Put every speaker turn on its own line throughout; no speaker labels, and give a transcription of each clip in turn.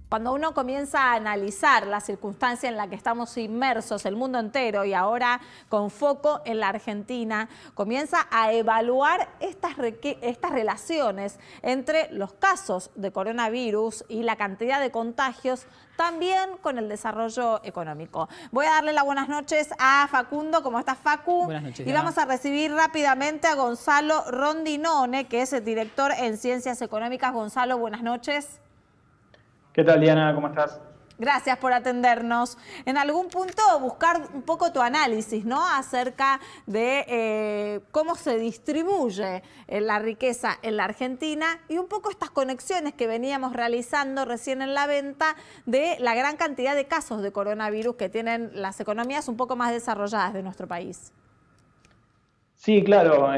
Cuando uno comienza a analizar la circunstancia en la que estamos inmersos, el mundo entero, y ahora con foco en la Argentina, comienza a evaluar estas relaciones entre los casos de coronavirus y la cantidad de contagios, también con el desarrollo económico. Voy a darle las buenas noches a Facundo. ¿Cómo estás, Facu?
Buenas noches,
y
Diana.
vamos a recibir rápidamente a Gonzalo Rondinone, que es el director en Ciencias Económicas. Gonzalo, buenas noches.
¿Qué tal, Diana? ¿Cómo estás?
Gracias por atendernos. En algún punto buscar un poco tu análisis, ¿no? Acerca de cómo se distribuye la riqueza en la Argentina y un poco estas conexiones que veníamos realizando recién en la venta de la gran cantidad de casos de coronavirus que tienen las economías un poco más desarrolladas de nuestro país.
Sí, claro.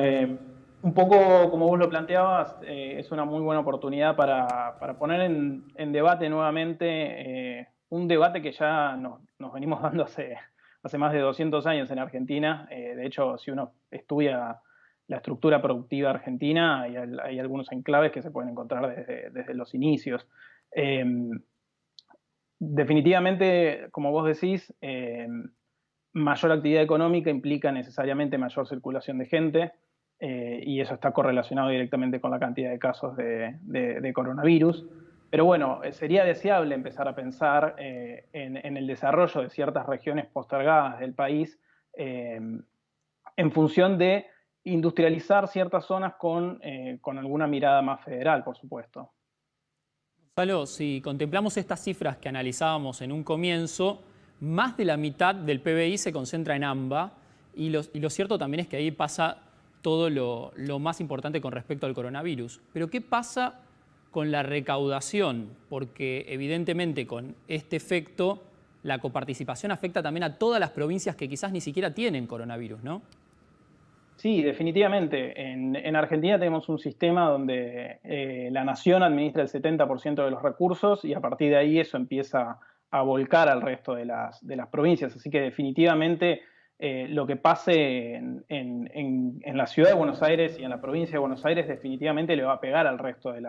Un poco como vos lo planteabas, es una muy buena oportunidad para poner en debate nuevamente un debate que ya nos venimos dando hace más de 200 años en Argentina. De hecho, si uno estudia la estructura productiva argentina, hay algunos enclaves que se pueden encontrar desde los inicios. Definitivamente, como vos decís, mayor actividad económica implica necesariamente mayor circulación de gente. Y eso está correlacionado directamente con la cantidad de casos de coronavirus. Pero bueno, sería deseable empezar a pensar en el desarrollo de ciertas regiones postergadas del país en función de industrializar ciertas zonas con alguna mirada más federal, por supuesto.
Gonzalo, si contemplamos estas cifras que analizábamos en un comienzo, más de la mitad del PBI se concentra en AMBA y lo cierto también es que ahí pasa todo lo más importante con respecto al coronavirus. Pero ¿qué pasa con la recaudación? Porque evidentemente con este efecto la coparticipación afecta también a todas las provincias que quizás ni siquiera tienen coronavirus, ¿no?
Sí, definitivamente. En Argentina tenemos un sistema donde la nación administra el 70% de los recursos y a partir de ahí eso empieza a volcar al resto de las provincias. Así que definitivamente lo que pase en la ciudad de Buenos Aires y en la provincia de Buenos Aires definitivamente le va a pegar al resto de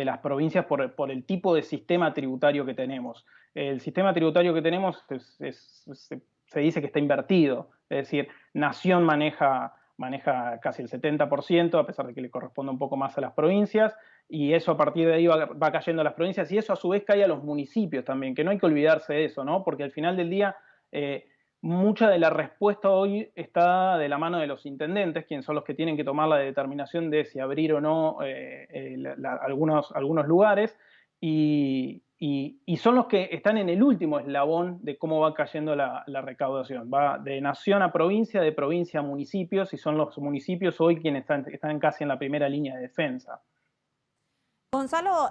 las provincias por el tipo de sistema tributario que tenemos. El sistema tributario que tenemos se dice que está invertido, es decir, Nación maneja casi el 70%, a pesar de que le corresponde un poco más a las provincias, y eso a partir de ahí va cayendo a las provincias, y eso a su vez cae a los municipios también, que no hay que olvidarse de eso, ¿no? Porque al final del día mucha de la respuesta hoy está de la mano de los intendentes, quienes son los que tienen que tomar la determinación de si abrir o no algunos lugares, y son los que están en el último eslabón de cómo va cayendo la recaudación. Va de nación a provincia, de provincia a municipios, y son los municipios hoy quienes están casi en la primera línea de defensa.
Gonzalo,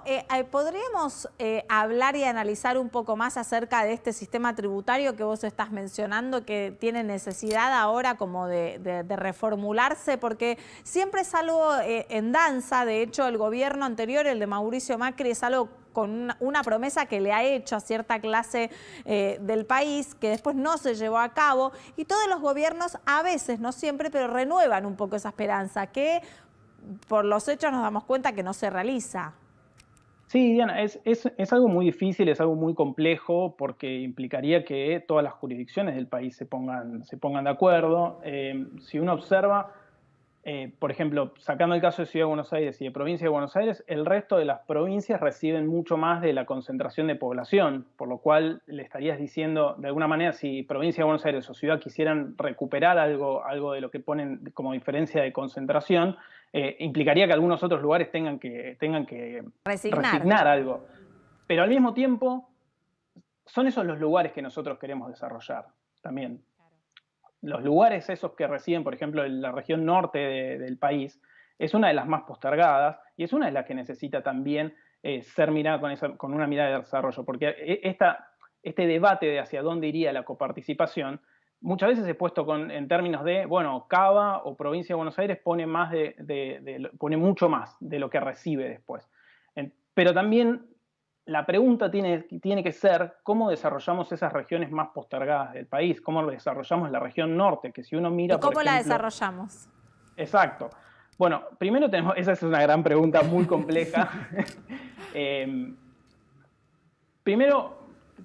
¿podríamos hablar y analizar un poco más acerca de este sistema tributario que vos estás mencionando, que tiene necesidad ahora como de reformularse? Porque siempre es algo en danza. De hecho, el gobierno anterior, el de Mauricio Macri, es algo con una promesa que le ha hecho a cierta clase del país, que después no se llevó a cabo. Y todos los gobiernos, a veces, no siempre, pero renuevan un poco esa esperanza, que por los hechos nos damos cuenta que no se realiza.
Sí, Diana, es algo muy difícil, es algo muy complejo, porque implicaría que todas las jurisdicciones del país se pongan de acuerdo. Si uno observa, por ejemplo, sacando el caso de Ciudad de Buenos Aires y de Provincia de Buenos Aires, el resto de las provincias reciben mucho más de la concentración de población, por lo cual le estarías diciendo, de alguna manera, si Provincia de Buenos Aires o Ciudad quisieran recuperar algo de lo que ponen como diferencia de concentración, implicaría que algunos otros lugares tengan que resignar algo. Pero al mismo tiempo, son esos los lugares que nosotros queremos desarrollar también. Los lugares esos que reciben, por ejemplo, en la región norte del país, es una de las más postergadas y es una de las que necesita también ser mirada con una mirada de desarrollo, porque este debate de hacia dónde iría la coparticipación muchas veces es puesto en términos de, bueno, Cava o Provincia de Buenos Aires pone mucho más de lo que recibe después. Pero también la pregunta tiene que ser cómo desarrollamos esas regiones más postergadas del país, cómo desarrollamos la región norte, que si uno mira,
¿Y cómo
por ejemplo,
la desarrollamos?
Exacto. Bueno, primero esa es una gran pregunta muy compleja. Primero,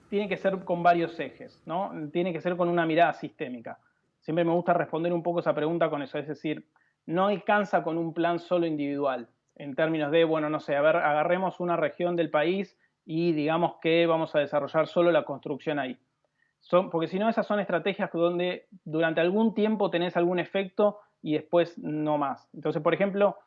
tiene que ser con varios ejes, ¿no? Tiene que ser con una mirada sistémica. Siempre me gusta responder un poco esa pregunta con eso, es decir, no alcanza con un plan solo individual, en términos de, bueno, no sé, a ver, agarremos una región del país y digamos que vamos a desarrollar solo la construcción ahí. Porque si no, esas son estrategias donde durante algún tiempo tenés algún efecto y después no más. Entonces, por ejemplo,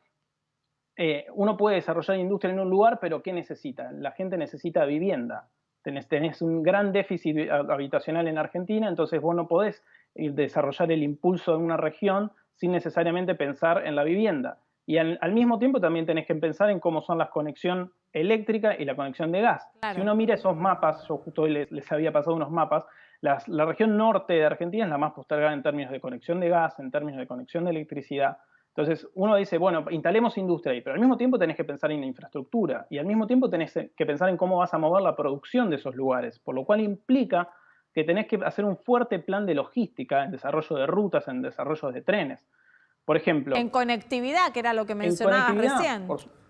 uno puede desarrollar industria en un lugar, pero ¿qué necesita? La gente necesita vivienda. Tenés un gran déficit habitacional en Argentina, entonces vos no podés desarrollar el impulso de una región sin necesariamente pensar en la vivienda. Y al mismo tiempo también tenés que pensar en cómo son la conexión eléctrica y la conexión de gas.
Claro.
Si uno mira esos mapas, yo justo hoy les había pasado unos mapas, la región norte de Argentina es la más postergada en términos de conexión de gas, en términos de conexión de electricidad. Entonces uno dice, bueno, instalemos industria ahí, pero al mismo tiempo tenés que pensar en la infraestructura y al mismo tiempo tenés que pensar en cómo vas a mover la producción de esos lugares, por lo cual implica que tenés que hacer un fuerte plan de logística, en desarrollo de rutas, en desarrollo de trenes. Por ejemplo...
En conectividad, que era lo que mencionabas recién.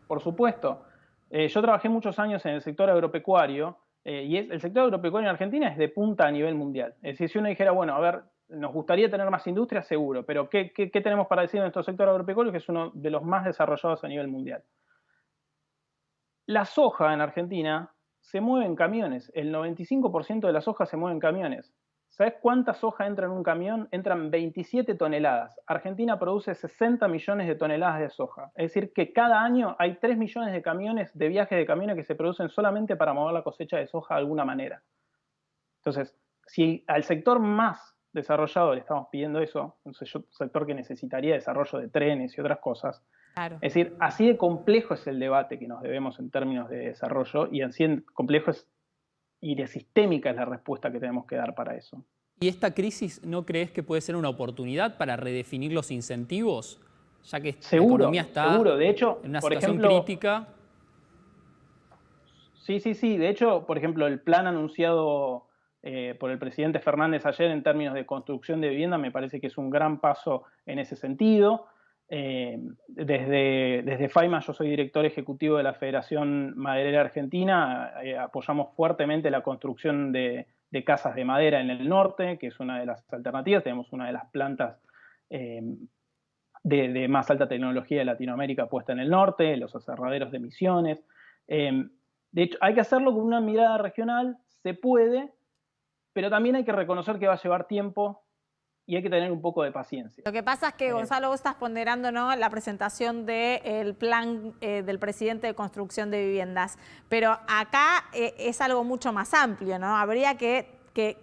Por supuesto. Yo trabajé muchos años en el sector agropecuario y el sector agropecuario en Argentina es de punta a nivel mundial. Es decir, si uno dijera, bueno, a ver, nos gustaría tener más industria, seguro, pero ¿qué tenemos para decir en nuestro sector agropecuario que es uno de los más desarrollados a nivel mundial? La soja en Argentina se mueve en camiones. El 95% de la soja se mueve en camiones. ¿Sabes cuánta soja entra en un camión? Entran 27 toneladas. Argentina produce 60 millones de toneladas de soja. Es decir, que cada año hay 3 millones de camiones, de viajes de camiones que se producen solamente para mover la cosecha de soja de alguna manera. Entonces, si al sector más desarrollado le estamos pidiendo eso, un sector que necesitaría desarrollo de trenes y otras cosas,
claro.
Es decir, así de complejo es el debate que nos debemos en términos de desarrollo y así de complejo y de sistémica es la respuesta que tenemos que dar para eso.
¿Y esta crisis no crees que puede ser una oportunidad para redefinir los incentivos? Ya que la economía está
de hecho,
en una
por
situación
ejemplo,
crítica.
Sí. De hecho, por ejemplo, el plan anunciado por el presidente Fernández ayer en términos de construcción de vivienda me parece que es un gran paso en ese sentido. Desde FAIMA, yo soy director ejecutivo de la Federación Maderera Argentina, apoyamos fuertemente la construcción de casas de madera en el norte, que es una de las alternativas. Tenemos una de las plantas de más alta tecnología de Latinoamérica puesta en el norte, los aserraderos de Misiones. De hecho, hay que hacerlo con una mirada regional, se puede, pero también hay que reconocer que va a llevar tiempo y hay que tener un poco de paciencia.
Lo que pasa es que, Gonzalo, vos estás ponderando, ¿no?, la presentación del plan del presidente de construcción de viviendas, pero acá es algo mucho más amplio, ¿no? Habría que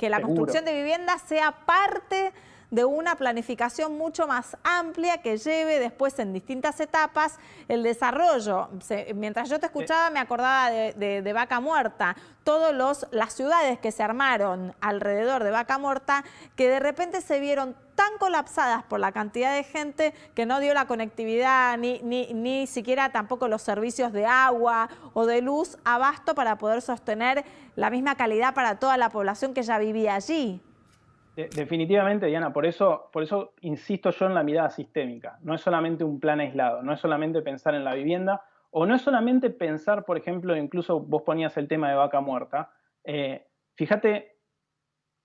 la construcción de viviendas sea parte de una planificación mucho más amplia que lleve después en distintas etapas el desarrollo. Mientras yo te escuchaba me acordaba de Vaca Muerta, todas las ciudades que se armaron alrededor de Vaca Muerta que de repente se vieron tan colapsadas por la cantidad de gente que no dio la conectividad ni siquiera tampoco los servicios de agua o de luz abasto para poder sostener la misma calidad para toda la población que ya vivía allí.
Definitivamente, Diana, por eso insisto yo en la mirada sistémica. No es solamente un plan aislado, no es solamente pensar en la vivienda, o no es solamente pensar, por ejemplo, incluso vos ponías el tema de Vaca Muerta. Fíjate,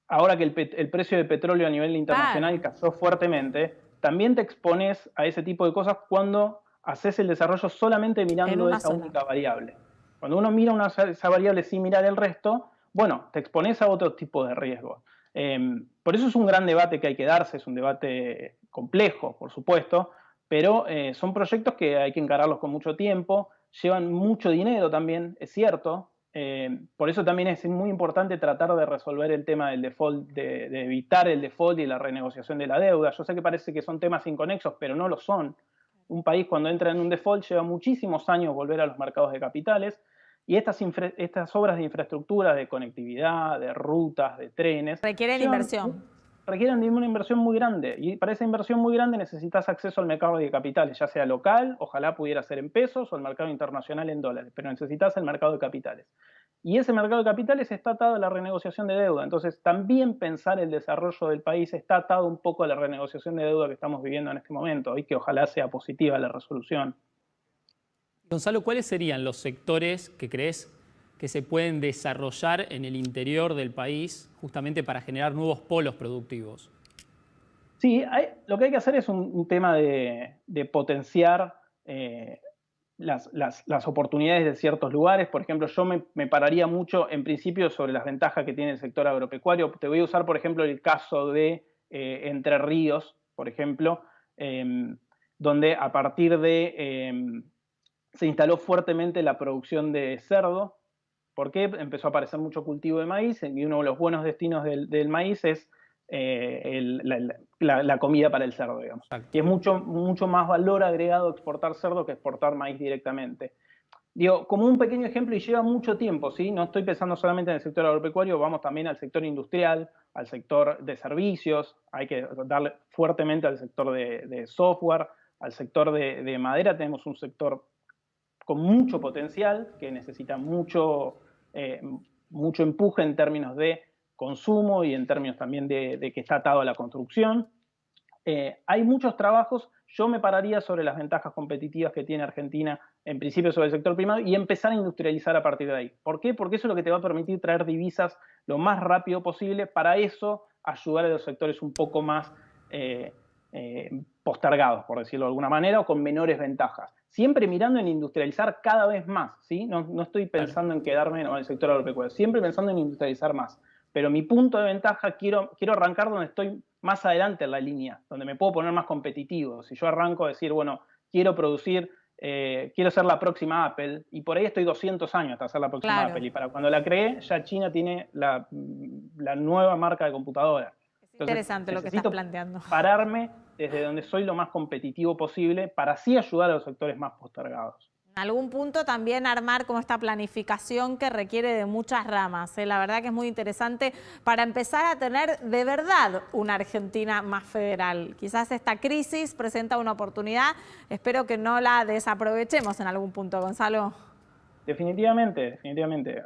ahora que el precio del petróleo a nivel internacional cayó fuertemente, también te expones a ese tipo de cosas cuando haces el desarrollo solamente mirando esa única variable. Cuando uno mira esa variable sin mirar el resto, bueno, te expones a otro tipo de riesgos. Por eso es un gran debate que hay que darse, es un debate complejo, por supuesto, pero son proyectos que hay que encararlos con mucho tiempo, llevan mucho dinero también, es cierto. Por eso también es muy importante tratar de resolver el tema del default, de evitar el default y la renegociación de la deuda. Yo sé que parece que son temas inconexos, pero no lo son. Un país cuando entra en un default lleva muchísimos años volver a los mercados de capitales. Y estas obras de infraestructura, de conectividad, de rutas, de trenes...
Requieren inversión.
Requieren de una inversión muy grande. Y para esa inversión muy grande necesitas acceso al mercado de capitales, ya sea local, ojalá pudiera ser en pesos, o el mercado internacional en dólares, pero necesitas el mercado de capitales. Y ese mercado de capitales está atado a la renegociación de deuda. Entonces, también pensar el desarrollo del país está atado un poco a la renegociación de deuda que estamos viviendo en este momento, y que ojalá sea positiva la resolución.
Gonzalo, ¿cuáles serían los sectores que crees que se pueden desarrollar en el interior del país justamente para generar nuevos polos productivos?
Sí, lo que hay que hacer es un tema de potenciar las oportunidades de ciertos lugares. Por ejemplo, yo me pararía mucho en principio sobre las ventajas que tiene el sector agropecuario. Te voy a usar, por ejemplo, el caso de Entre Ríos, por ejemplo, donde a partir de se instaló fuertemente la producción de cerdo. ¿Por qué? Empezó a aparecer mucho cultivo de maíz y uno de los buenos destinos del maíz es la comida para el cerdo, digamos.
Exacto.
Y es mucho más valor agregado exportar cerdo que exportar maíz directamente. Digo, como un pequeño ejemplo, y lleva mucho tiempo, ¿sí? No estoy pensando solamente en el sector agropecuario, vamos también al sector industrial, al sector de servicios, hay que darle fuertemente al sector de software, al sector de madera. Tenemos un sector con mucho potencial, que necesita mucho empuje en términos de consumo y en términos también de que está atado a la construcción. Hay muchos trabajos. Yo me pararía sobre las ventajas competitivas que tiene Argentina, en principio sobre el sector primario, y empezar a industrializar a partir de ahí. ¿Por qué? Porque eso es lo que te va a permitir traer divisas lo más rápido posible. Para eso, ayudar a los sectores un poco más postergados, por decirlo de alguna manera, o con menores ventajas. Siempre mirando en industrializar cada vez más, ¿sí? No estoy pensando en quedarme en el sector agropecuario, siempre pensando en industrializar más. Pero mi punto de ventaja, quiero arrancar donde estoy más adelante en la línea, donde me puedo poner más competitivo. Si yo arranco a decir, bueno, quiero producir, quiero ser la próxima Apple, y por ahí estoy 200 años hasta ser la próxima
Claro.
Apple, y para cuando la creé, ya China tiene la nueva marca de computadora.
Es interesante lo que estás planteando.
Pararme desde donde soy lo más competitivo posible para así ayudar a los sectores más postergados.
En algún punto también armar como esta planificación que requiere de muchas ramas. La verdad que es muy interesante para empezar a tener de verdad una Argentina más federal. Quizás esta crisis presenta una oportunidad, espero que no la desaprovechemos en algún punto, Gonzalo.
Definitivamente, definitivamente.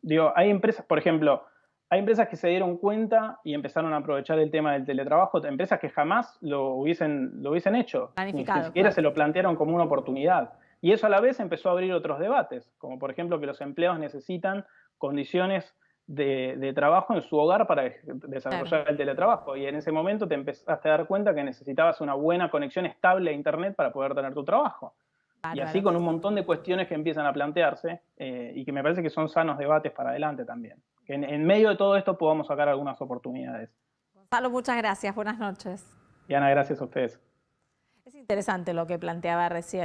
Digo, hay empresas, por ejemplo, hay empresas que se dieron cuenta y empezaron a aprovechar el tema del teletrabajo, empresas que jamás lo hubiesen hecho, ni siquiera
claro.
se lo plantearon como una oportunidad. Y eso a la vez empezó a abrir otros debates, como por ejemplo que los empleados necesitan condiciones de trabajo en su hogar para desarrollar el teletrabajo. Y en ese momento te empezaste a dar cuenta que necesitabas una buena conexión estable a Internet para poder tener tu trabajo. Y así con un montón de cuestiones que empiezan a plantearse y que me parece que son sanos debates para adelante también. Que en medio de todo esto podamos sacar algunas oportunidades.
Gonzalo, muchas gracias. Buenas noches.
Y Ana, gracias a ustedes.
Es interesante lo que planteaba recién.